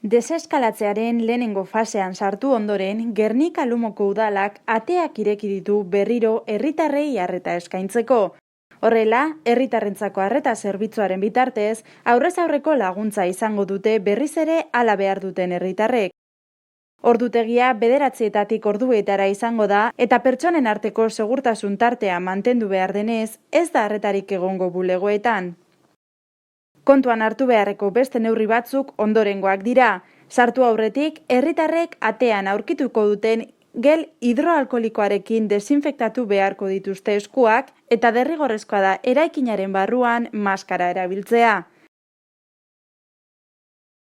Deseskalatzearen lehenengo fasean sartu ondoren, Gernika Lumoko udalak ateak ireki ditu berriro herritarrei arreta eskaintzeko. Horrela, herritarrentzako arreta zerbitzuaren bitartez, aurrez aurreko laguntza izango dute berriz ere hala behar duten herritarrek. Ordutegia 9:00 orduetara izango da eta pertsonen arteko segurtasun tartea mantendu behar denez, ez da arretarik egongo bulegoetan. Kontuan hartu beharreko beste neurri batzuk ondorengoak dira. Sartu aurretik, herritarrek atean aurkituko duten gel hidroalkolikoarekin desinfektatu beharko dituzte eskuak eta derrigorrezkoa da eraikinaren barruan maskara erabiltzea.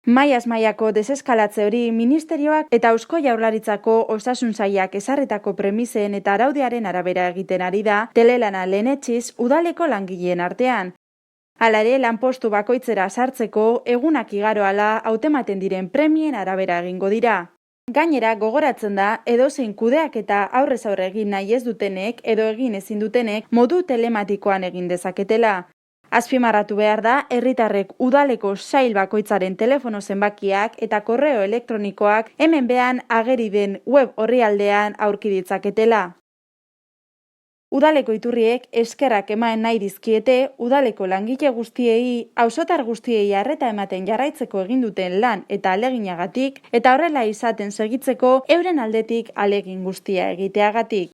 Mailaz mailako deseskalatze hori ministerioak eta Eusko Jaurlaritzako Osasun Sailak ezarritako premisen eta araudiaren arabera egiten ari da telelana lehenetsiz udaleko langileen artean. Hala ere, lanpostu bakoitzera sartzeko egunak igaro ahala hautematen diren premien arabera egingo dira. Gainera, gogoratzen da, edozein kudeaketa aurrez aurre egin nahi ez dutenek edo egin ezin dutenek modu telematikoan egin dezaketela. Azpimarratu behar da, herritarrek udaleko sail bakoitzaren telefono zenbakiak eta korreo elektronikoak hemen behan ageri den web orrialdean aurki ditzaketela. Udaleko iturriek eskerrak eman nahi dizkiete udaleko langile guztiei, auzotar guztiei arreta ematen jarraitzeko egin duten lan eta ahaleginagatik eta horrela izaten segitzeko euren aldetik ahalegin guztia egiteagatik.